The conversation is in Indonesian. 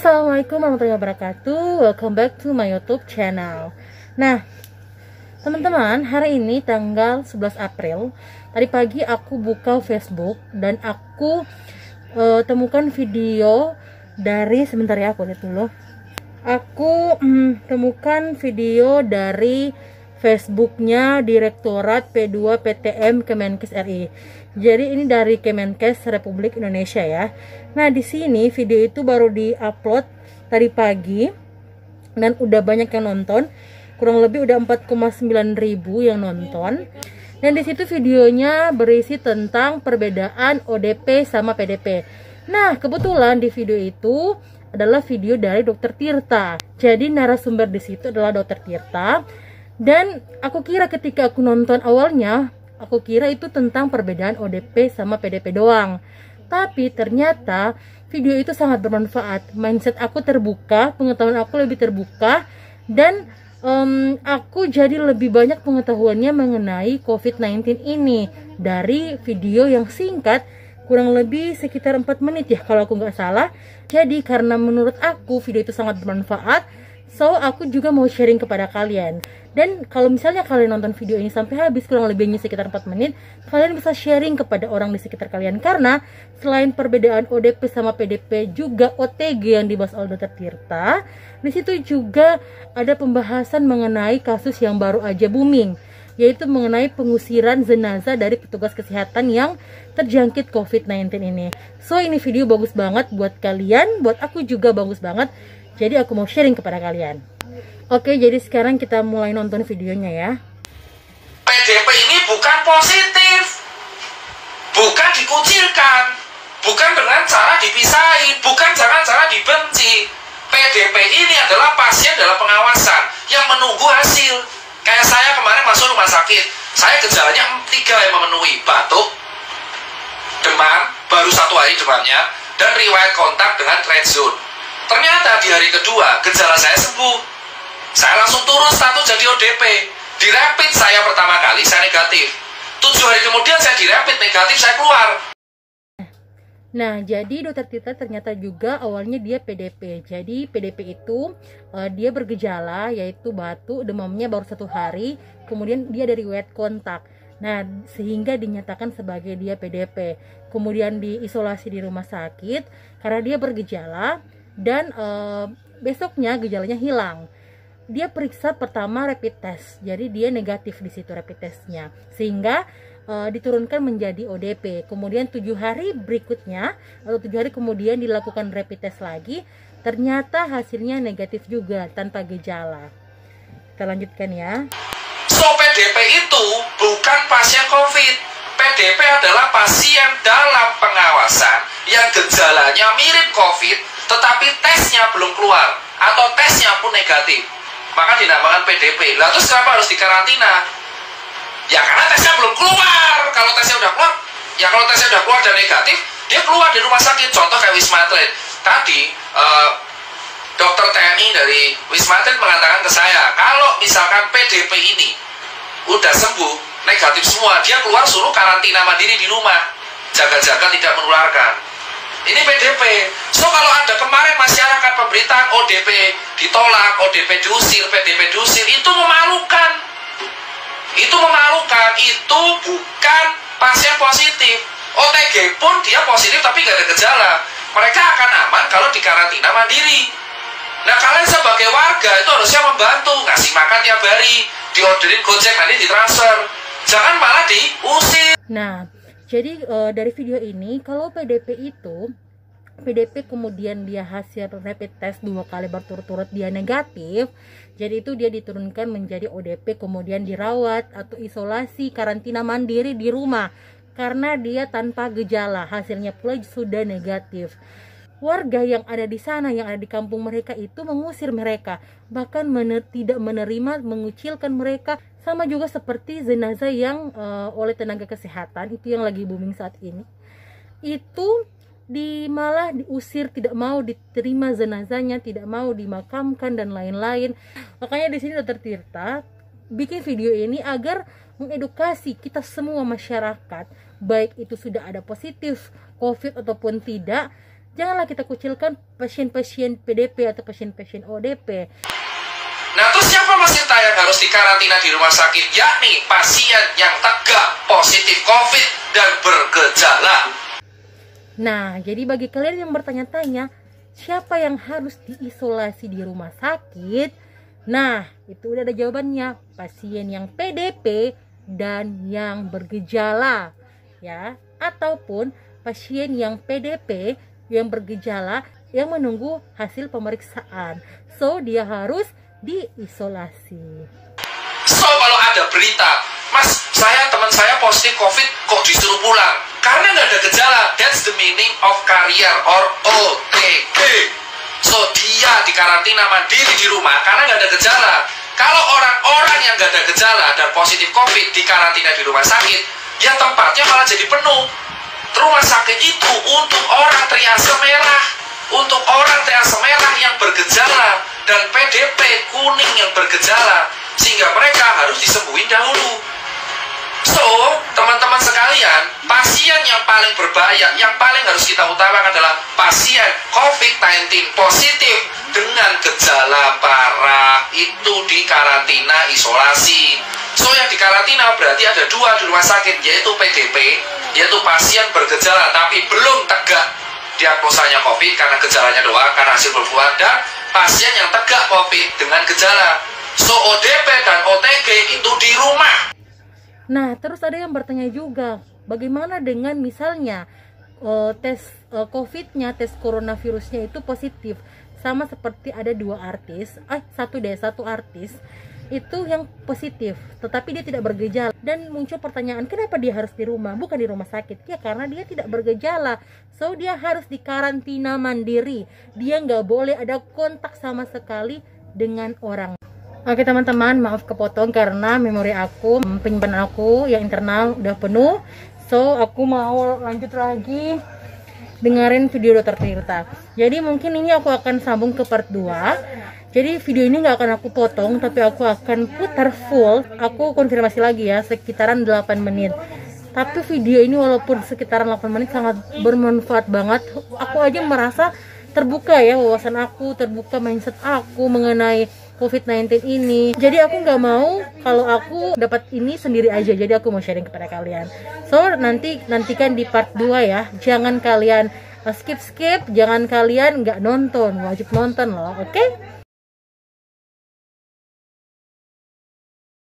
Assalamualaikum warahmatullahi wabarakatuh. Welcome back to my YouTube channel. Nah, teman-teman, hari ini tanggal 11 April. Tadi pagi aku buka Facebook dan aku temukan video dari, sebentar ya, aku lihat dulu. Aku temukan video dari Facebooknya Direktorat P2 PTM Kemenkes RI. Jadi ini dari Kemenkes Republik Indonesia ya. Nah, di sini video itu baru di-upload tadi pagi dan udah banyak yang nonton. Kurang lebih udah 4,9 ribu yang nonton. Dan di situ videonya berisi tentang perbedaan ODP sama PDP. Nah, kebetulan di video itu adalah video dari Dr. Tirta. Jadi narasumber di situ adalah Dr. Tirta. Dan aku kira ketika aku nonton awalnya, aku kira itu tentang perbedaan ODP sama PDP doang. Tapi ternyata video itu sangat bermanfaat. Mindset aku terbuka, pengetahuan aku lebih terbuka, dan aku jadi lebih banyak pengetahuannya mengenai COVID-19 ini dari video yang singkat, kurang lebih sekitar 4 menit ya kalau aku nggak salah. Jadi karena menurut aku video itu sangat bermanfaat, so aku juga mau sharing kepada kalian. Dan kalau misalnya kalian nonton video ini sampai habis, kurang lebihnya sekitar 4 menit, kalian bisa sharing kepada orang di sekitar kalian. Karena selain perbedaan ODP sama PDP, juga OTG yang dibahas oleh Dr. Tirta. Di situ juga ada pembahasan mengenai kasus yang baru aja booming, yaitu mengenai pengusiran jenazah dari petugas kesehatan yang terjangkit COVID-19 ini. So ini video bagus banget buat kalian, buat aku juga bagus banget. Jadi aku mau sharing kepada kalian. Oke, jadi sekarang kita mulai nonton videonya ya. PDP ini bukan positif, bukan dikucilkan, bukan dengan cara dipisahin, bukan dengan cara dibenci. PDP ini adalah pasien dalam pengawasan yang menunggu hasil. Kayak saya kemarin masuk rumah sakit, saya gejalanya 3 yang memenuhi: batuk, demam, baru 1 hari demamnya, dan riwayat kontak dengan red zone. Ternyata di hari kedua gejala saya sembuh. Saya langsung turun status jadi ODP. Di rapid saya pertama kali saya negatif. 7 hari kemudian saya di rapid negatif, saya keluar. Nah, jadi Dr. Tirta ternyata juga awalnya dia PDP. Jadi PDP itu dia bergejala yaitu batuk, demamnya baru 1 hari, kemudian dia dari riwayat kontak. Nah, sehingga dinyatakan sebagai dia PDP. Kemudian diisolasi di rumah sakit karena dia bergejala, dan besoknya gejalanya hilang. Dia periksa pertama rapid test, jadi dia negatif di situ rapid testnya, sehingga diturunkan menjadi ODP. Kemudian 7 hari berikutnya atau 7 hari kemudian dilakukan rapid test lagi, ternyata hasilnya negatif juga tanpa gejala. Kita lanjutkan ya. So PDP itu bukan pasien COVID. PDP adalah pasien dalam pengawasan yang gejalanya mirip COVID, tetapi tesnya belum keluar atau tesnya pun negatif, maka dinamakan PDP. Lalu terus kenapa harus dikarantina? Ya karena tesnya belum keluar. Kalau tesnya udah keluar, ya kalau tesnya udah keluar dan negatif, dia keluar di rumah sakit. Contoh kayak Wisma Atlet. Tadi dokter TNI dari Wisma Atlet mengatakan ke saya, kalau misalkan PDP ini udah sembuh, negatif semua, dia keluar suruh karantina mandiri di rumah, jaga-jaga tidak menularkan. Ini PDP. So kalau ada kemarin masyarakat pemberitaan ODP ditolak, ODP diusir, PDP diusir, itu memalukan. Itu memalukan. Itu bukan pasien positif. OTG pun dia positif tapi nggak ada gejala. Mereka akan aman kalau dikarantina mandiri. Nah, kalian sebagai warga itu harusnya membantu, ngasih makan tiap hari, diorderin Gojek, nanti ditransfer. Jangan malah diusir. Nah, jadi dari video ini, kalau PDP itu, PDP kemudian dia hasil rapid test 2 kali berturut-turut dia negatif, jadi itu dia diturunkan menjadi ODP, kemudian dirawat atau isolasi karantina mandiri di rumah karena dia tanpa gejala, hasilnya pula sudah negatif. Warga yang ada di sana, yang ada di kampung mereka itu mengusir mereka, bahkan tidak menerima, mengucilkan mereka. Sama juga seperti jenazah yang oleh tenaga kesehatan itu yang lagi booming saat ini, itu malah diusir, tidak mau diterima jenazahnya, tidak mau dimakamkan dan lain-lain. Makanya di sini Dr. Tirta bikin video ini agar mengedukasi kita semua masyarakat, baik itu sudah ada positif COVID ataupun tidak, Janganlah kita kucilkan pasien-pasien PDP atau pasien-pasien ODP. Nah, terus siapa peserta yang harus dikarantina di rumah sakit? Yakni pasien yang tegak positif COVID dan bergejala. Nah, jadi bagi kalian yang bertanya-tanya, siapa yang harus diisolasi di rumah sakit? Nah, itu udah ada jawabannya. Pasien yang PDP dan yang bergejala, ya, ataupun pasien yang PDP yang bergejala yang menunggu hasil pemeriksaan. So, dia harus diisolasi. So, kalau ada berita, Mas, teman saya positif COVID kok disuruh pulang karena nggak ada gejala, that's the meaning of carrier or OTG. So, dia dikarantina mandiri di rumah karena nggak ada gejala. Kalau orang-orang yang nggak ada gejala dan positif COVID dikarantina di rumah sakit, ya tempatnya malah jadi penuh. Rumah sakit itu untuk orang triase merah, untuk orang triase merah yang bergejala dan PDP kuning yang bergejala, sehingga mereka harus disembuhin dahulu. So, teman-teman sekalian, pasien yang paling berbahaya, yang paling harus kita utamakan adalah pasien COVID-19 positif dengan gejala parah. Itu dikarantina isolasi. So, yang dikarantina berarti ada 2 di rumah sakit, yaitu PDP, yaitu pasien bergejala tapi belum tegak diagnosanya COVID karena gejalanya doang, karena hasil belum keluar, dan pasien yang tegak COVID dengan gejala. So, ODP dan OTG itu di rumah. Nah, terus ada yang bertanya juga, bagaimana dengan misalnya tes COVID-nya, tes coronavirusnya itu positif, sama seperti ada satu artis itu yang positif, tetapi dia tidak bergejala, dan muncul pertanyaan, kenapa dia harus di rumah, bukan di rumah sakit? Ya, karena dia tidak bergejala, so dia harus dikarantina mandiri, dia nggak boleh ada kontak sama sekali dengan orang. Oke teman-teman, maaf kepotong karena memori aku, penyimpanan aku yang internal udah penuh. So aku mau lanjut lagi dengerin video Dr. Tirta. Jadi mungkin ini aku akan sambung ke part 2. Jadi video ini nggak akan aku potong, tapi aku akan putar full. Aku konfirmasi lagi ya, sekitaran 8 menit. Tapi video ini walaupun sekitaran 8 menit sangat bermanfaat banget. Aku aja merasa terbuka ya, wawasan aku, terbuka mindset aku mengenai COVID-19 ini. Jadi aku nggak mau kalau aku dapat ini sendiri aja. Jadi aku mau sharing kepada kalian. So nantikan di part 2 ya. Jangan kalian skip, jangan kalian nggak nonton, wajib nonton loh, oke?